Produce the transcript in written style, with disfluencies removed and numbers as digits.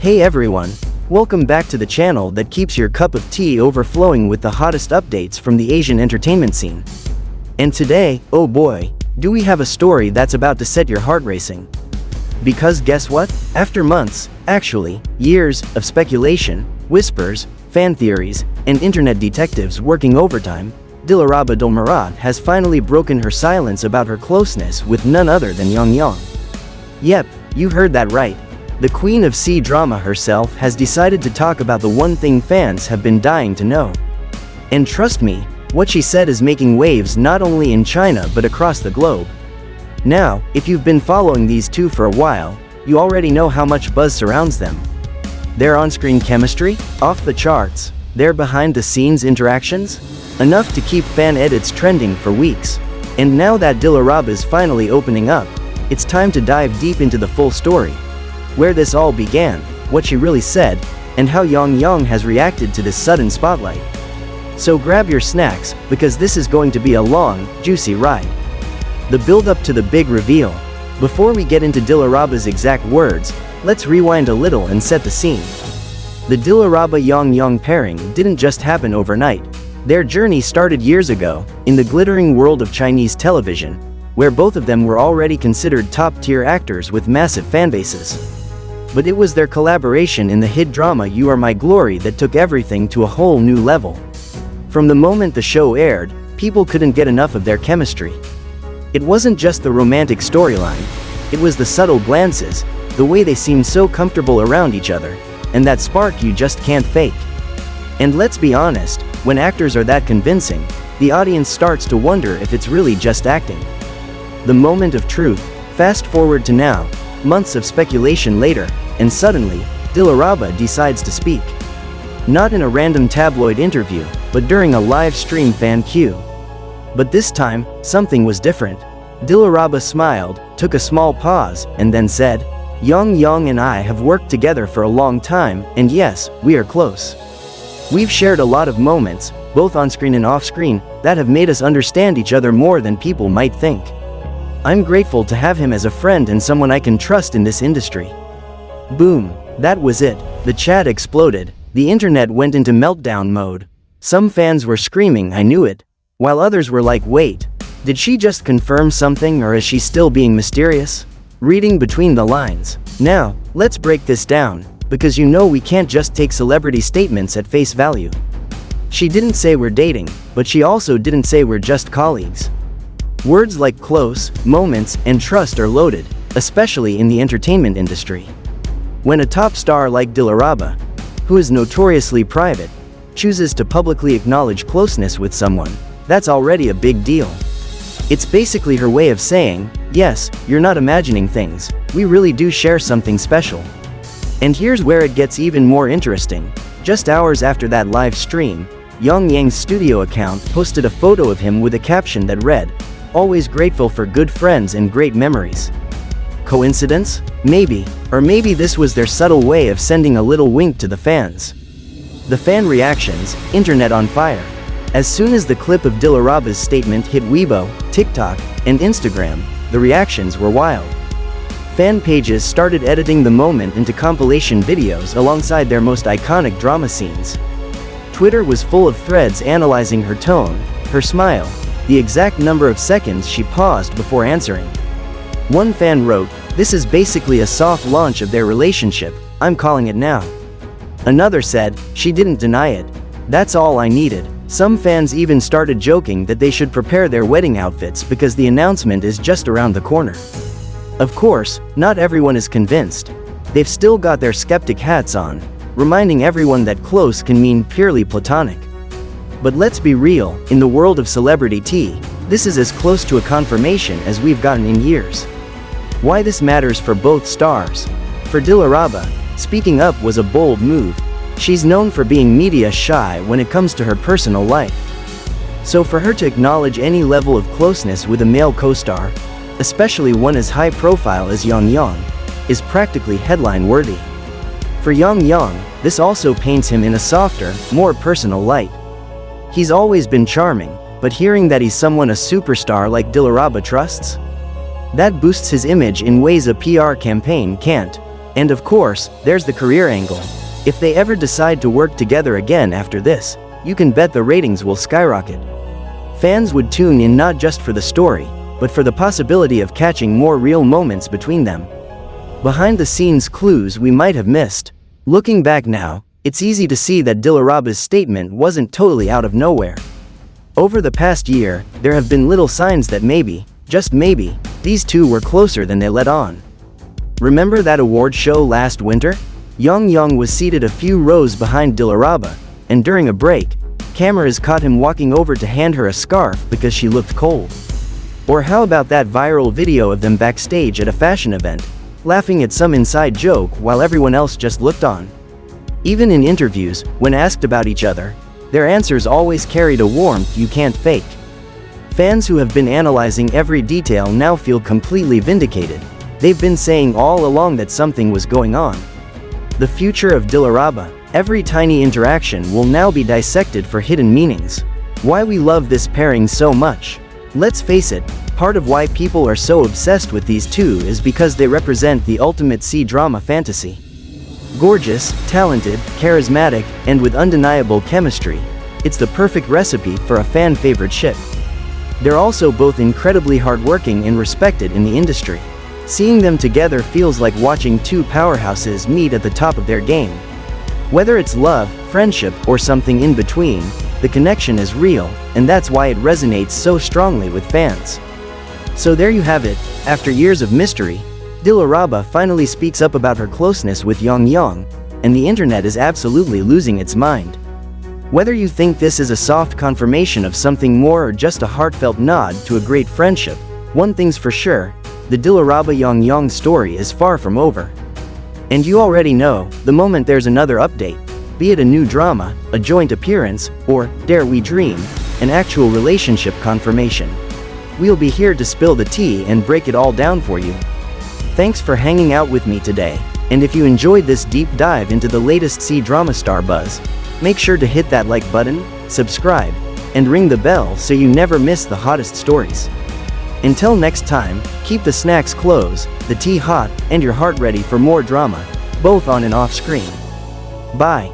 Hey everyone, welcome back to the channel that keeps your cup of tea overflowing with the hottest updates from the Asian entertainment scene. And today, oh boy, do we have a story that's about to set your heart racing. Because guess what? After months, actually, years, of speculation, whispers, fan theories, and internet detectives working overtime, Dilraba Dilmurat has finally broken her silence about her closeness with none other than Yang. Yep, you heard that right. The queen of C-drama herself has decided to talk about the one thing fans have been dying to know. And trust me, what she said is making waves not only in China but across the globe. Now, if you've been following these two for a while, you already know how much buzz surrounds them. Their on-screen chemistry? Off the charts. Their behind-the-scenes interactions? Enough to keep fan edits trending for weeks. And now that Dilleraba is finally opening up, it's time to dive deep into the full story. Where this all began, what she really said, and how Yang has reacted to this sudden spotlight. So grab your snacks, because this is going to be a long, juicy ride. The build-up to the big reveal. Before we get into Dilleraba's exact words, let's rewind a little and set the scene. The Dilleraba Yang pairing didn't just happen overnight. Their journey started years ago, in the glittering world of Chinese television, where both of them were already considered top-tier actors with massive fanbases. But it was their collaboration in the hit drama You Are My Glory that took everything to a whole new level. From the moment the show aired, people couldn't get enough of their chemistry. It wasn't just the romantic storyline, it was the subtle glances, the way they seemed so comfortable around each other, and that spark you just can't fake. And let's be honest, when actors are that convincing, the audience starts to wonder if it's really just acting. The moment of truth, fast forward to now, months of speculation later, and suddenly, Dilleraba decides to speak. Not in a random tabloid interview, but during a live stream fan queue. But this time, something was different. Dilleraba smiled, took a small pause, and then said, Yang and I have worked together for a long time, and yes, we are close. We've shared a lot of moments, both on-screen and off-screen, that have made us understand each other more than people might think. I'm grateful to have him as a friend and someone I can trust in this industry. Boom, that was it. The chat exploded. The internet went into meltdown mode. Some fans were screaming, I knew it. While others were like, wait, did she just confirm something or is she still being mysterious? Reading between the lines. Now, let's break this down, because you know we can't just take celebrity statements at face value. She didn't say we're dating, but she also didn't say we're just colleagues. Words like close, moments, and trust are loaded, especially in the entertainment industry. When a top star like Dilleraba, who is notoriously private, chooses to publicly acknowledge closeness with someone, that's already a big deal. It's basically her way of saying, yes, you're not imagining things, we really do share something special. And here's where it gets even more interesting. Just hours after that live stream, Yang's studio account posted a photo of him with a caption that read, always grateful for good friends and great memories. Coincidence? Maybe. Or maybe this was their subtle way of sending a little wink to the fans. The fan reactions, internet on fire. As soon as the clip of Dilleraba's statement hit Weibo, TikTok, and Instagram, the reactions were wild. Fan pages started editing the moment into compilation videos alongside their most iconic drama scenes. Twitter was full of threads analyzing her tone, her smile, the exact number of seconds she paused before answering. One fan wrote, this is basically a soft launch of their relationship, I'm calling it now. Another said, she didn't deny it. That's all I needed. Some fans even started joking that they should prepare their wedding outfits because the announcement is just around the corner. Of course, not everyone is convinced. They've still got their skeptic hats on, reminding everyone that close can mean purely platonic. But let's be real, in the world of celebrity tea, this is as close to a confirmation as we've gotten in years. Why this matters for both stars? For Dilleraba, speaking up was a bold move. She's known for being media shy when it comes to her personal life. So for her to acknowledge any level of closeness with a male co-star, especially one as high profile as Yang, is practically headline-worthy. For Yang, this also paints him in a softer, more personal light. He's always been charming, but hearing that he's someone a superstar like Dilleraba trusts? That boosts his image in ways a PR campaign can't. And of course, there's the career angle. If they ever decide to work together again after this, you can bet the ratings will skyrocket. Fans would tune in not just for the story, but for the possibility of catching more real moments between them. Behind-the-scenes clues we might have missed. Looking back now, it's easy to see that Dilleraba's statement wasn't totally out of nowhere. Over the past year, there have been little signs that maybe, just maybe, these two were closer than they let on. Remember that award show last winter? Young was seated a few rows behind Dilleraba, and during a break, cameras caught him walking over to hand her a scarf because she looked cold. Or how about that viral video of them backstage at a fashion event, laughing at some inside joke while everyone else just looked on? Even in interviews, when asked about each other, their answers always carried a warmth you can't fake. Fans who have been analyzing every detail now feel completely vindicated. They've been saying all along that something was going on. The future of Dilleraba, every tiny interaction will now be dissected for hidden meanings. Why we love this pairing so much? Let's face it, part of why people are so obsessed with these two is because they represent the ultimate C-drama fantasy. Gorgeous, talented, charismatic, and with undeniable chemistry, it's the perfect recipe for a fan-favorite ship. They're also both incredibly hardworking and respected in the industry. Seeing them together feels like watching two powerhouses meet at the top of their game. Whether it's love, friendship, or something in between, the connection is real, and that's why it resonates so strongly with fans. So there you have it. After years of mystery, Dilleraba finally speaks up about her closeness with Yang, and the internet is absolutely losing its mind. Whether you think this is a soft confirmation of something more or just a heartfelt nod to a great friendship, one thing's for sure, the Dilleraba Yang story is far from over. And you already know, the moment there's another update, be it a new drama, a joint appearance, or, dare we dream, an actual relationship confirmation, we'll be here to spill the tea and break it all down for you. Thanks for hanging out with me today, and if you enjoyed this deep dive into the latest C-drama star buzz, make sure to hit that like button, subscribe, and ring the bell so you never miss the hottest stories. Until next time, keep the snacks close, the tea hot, and your heart ready for more drama, both on and off screen. Bye.